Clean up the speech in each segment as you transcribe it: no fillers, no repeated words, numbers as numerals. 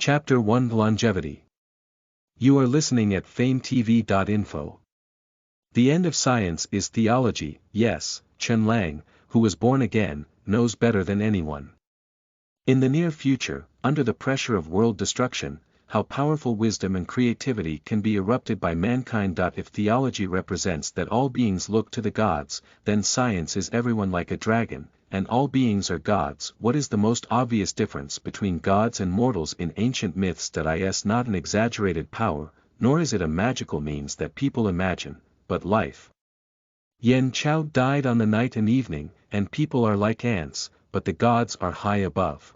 Chapter 1 Longevity. You are listening at FameTV.info. The end of science is theology. Yes, Chen Lang, who was born again, knows better than anyone. In the near future, under the pressure of world destruction, how powerful wisdom and creativity can be erupted by mankind. If theology represents that all beings look to the gods, then science is everyone like a dragon, and all beings are gods. What is the most obvious difference between gods and mortals in ancient myths? Is not an exaggerated power, nor is it a magical means that people imagine, but life. Yen Chao died on the night and evening, and people are like ants, but the gods are high above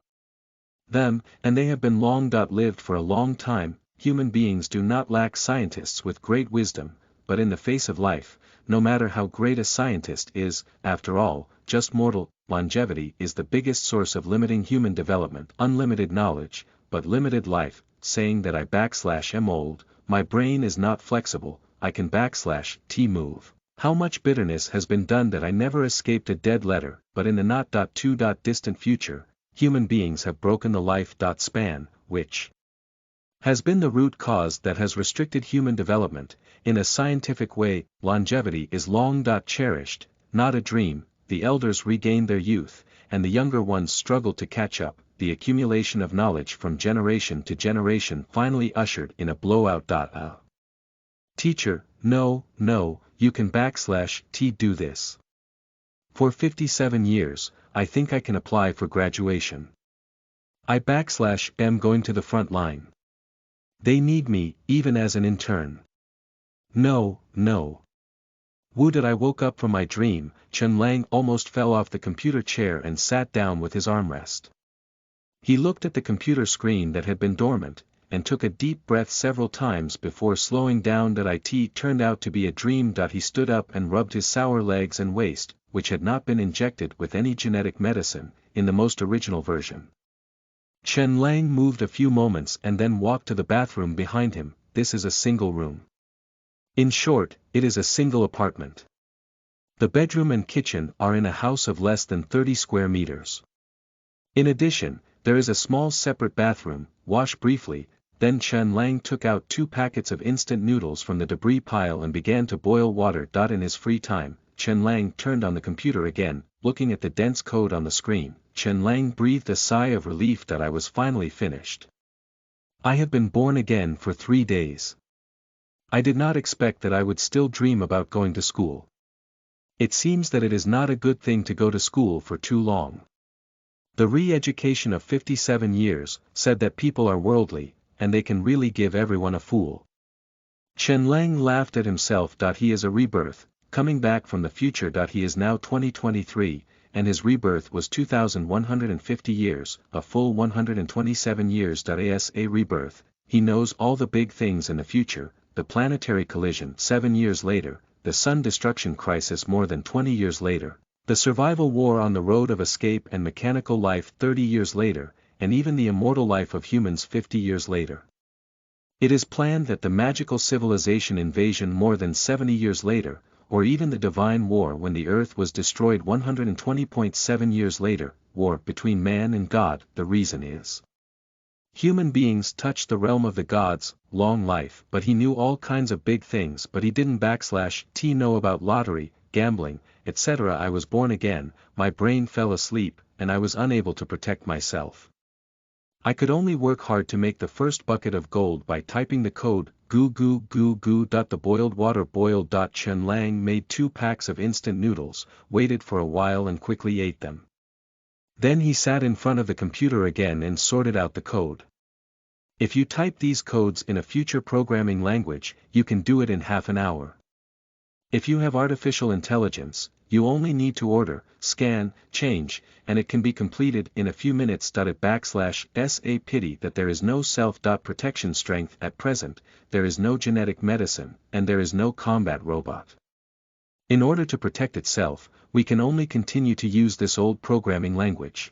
them, and they have been lived for a long time. Human beings do not lack scientists with great wisdom, but in the face of life, no matter how great a scientist is, after all, just mortal. Longevity is the biggest source of limiting human development. Unlimited knowledge, but limited life, saying that I am old, my brain is not flexible, I can T move. How much bitterness has been done that I never escaped a dead letter, but in the not too distant future, human beings have broken the life span, which has been the root cause that has restricted human development. In a scientific way, longevity is long cherished, not a dream. The elders regain their youth, and the younger ones struggle to catch up. The accumulation of knowledge from generation to generation finally ushered in a blowout. Teacher, no, you can T do this. For 57 years, I think I can apply for graduation. I am going to the front line. They need me, even as an intern. No. Would that I woke up from my dream. Chen Lang almost fell off the computer chair and sat down with his armrest. He looked at the computer screen that had been dormant, and took a deep breath several times before slowing down. It turned out to be a dream. He stood up and rubbed his sour legs and waist, which had not been injected with any genetic medicine, in the most original version. Chen Lang moved a few moments and then walked to the bathroom behind him. This is a single room. In short, it is a single apartment. The bedroom and kitchen are in a house of less than 30 square meters. In addition, there is a small separate bathroom. Wash briefly. Then Chen Lang took out 2 packets of instant noodles from the debris pile and began to boil water. In his free time, Chen Lang turned on the computer again. Looking at the dense code on the screen, Chen Lang breathed a sigh of relief that I was finally finished. I have been born again for 3 days. I did not expect that I would still dream about going to school. It seems that it is not a good thing to go to school for too long. The re-education of 57 years said that people are worldly, and they can really give everyone a fool. Chen Lang laughed at himself. He is a rebirth, coming back from the future. He is now 2023, and his rebirth was 2150 years, a full 127 years. As a rebirth, he knows all the big things in the future. The planetary collision 7 years later, the sun destruction crisis more than 20 years later, the survival war on the road of escape and mechanical life 30 years later, and even the immortal life of humans 50 years later. It is planned that the magical civilization invasion more than 70 years later, or even the divine war when the earth was destroyed 120.7 years later, war between man and God. The reason is human beings touch the realm of the gods, long life. But he knew all kinds of big things, but he didn't T know about lottery, gambling, etc. I was born again, my brain fell asleep, and I was unable to protect myself. I could only work hard to make the first bucket of gold by typing the code, goo. The boiled water boiled. Chen Lang made 2 packs of instant noodles, waited for a while and quickly ate them. Then he sat in front of the computer again and sorted out the code. If you type these codes in a future programming language, you can do it in half an hour. If you have artificial intelligence, you only need to order, scan, change, and it can be completed in a few minutes. A pity that there is no self-protection strength at present, there is no genetic medicine, and there is no combat robot. In order to protect itself, we can only continue to use this old programming language.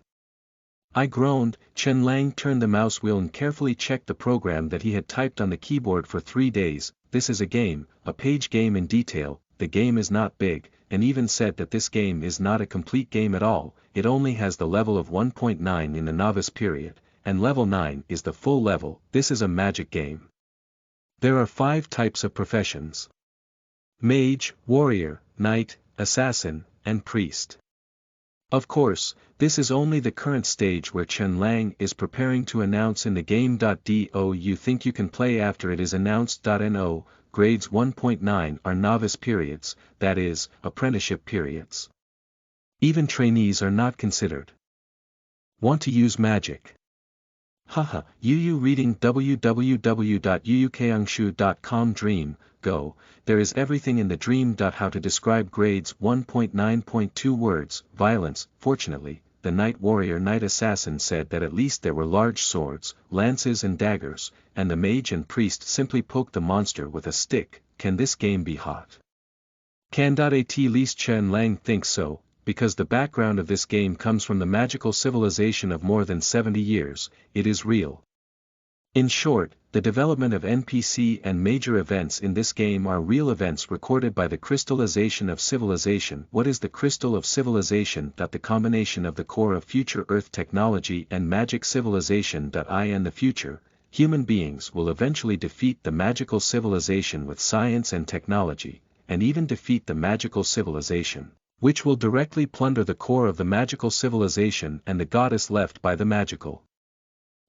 I groaned. Chen Lang turned the mouse wheel and carefully checked the program that he had typed on the keyboard for 3 days. This is a game, a page game in detail. The game is not big, and even said that this game is not a complete game at all. It only has the level of 1.9 in the novice period, and level 9 is the full level. This is a magic game. There are 5 types of professions: mage, warrior, knight, assassin, and priest. Of course, this is only the current stage where Chen Lang is preparing to announce in the game. Do you think you can play after it is announced? No, grades 1.9 are novice periods, that is, apprenticeship periods. Even trainees are not considered. Want to use magic? Haha, Yu reading www.yuyukeangshu.com Dream, go, there is everything in the dream. How to describe grades 1.9.2 words, violence. Fortunately, the knight warrior knight assassin said that at least there were large swords, lances and daggers, and the mage and priest simply poked the monster with a stick. Can this game be hot? Can. At least Chen Lang thinks so, because the background of this game comes from the magical civilization of more than 70 years, it is real. In short, the development of NPC and major events in this game are real events recorded by the crystallization of civilization. What is the crystal of civilization? The combination of the core of future Earth technology and magic civilization. In the future, human beings will eventually defeat the magical civilization with science and technology, and even defeat the magical civilization, which will directly plunder the core of the magical civilization and the goddess left by the magical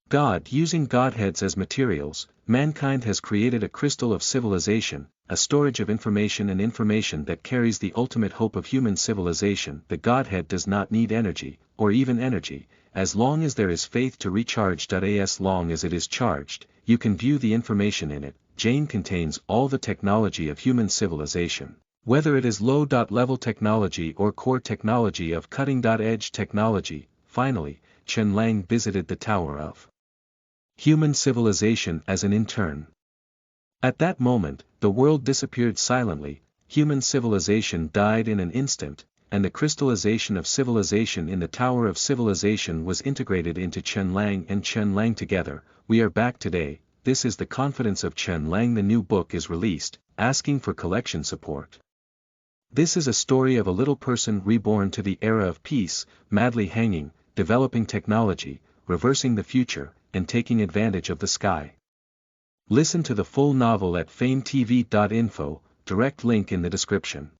God. Using godheads as materials, mankind has created a crystal of civilization, a storage of information and information that carries the ultimate hope of human civilization. The godhead does not need energy, or even energy, as long as there is faith to recharge. As long as it is charged, you can view the information in it. Jane contains all the technology of human civilization, whether it is low-level technology or core technology of cutting-edge technology. Finally, Chen Lang visited the Tower of Human Civilization as an intern. At that moment, the world disappeared silently, human civilization died in an instant, and the crystallization of civilization in the Tower of Civilization was integrated into Chen Lang and Chen Lang together. We are back today. This is the confidence of Chen Lang. The new book is released, asking for collection support. This is a story of a little person reborn to the era of peace, madly hanging, developing technology, reversing the future, and taking advantage of the sky. Listen to the full novel at FameTV.info, direct link in the description.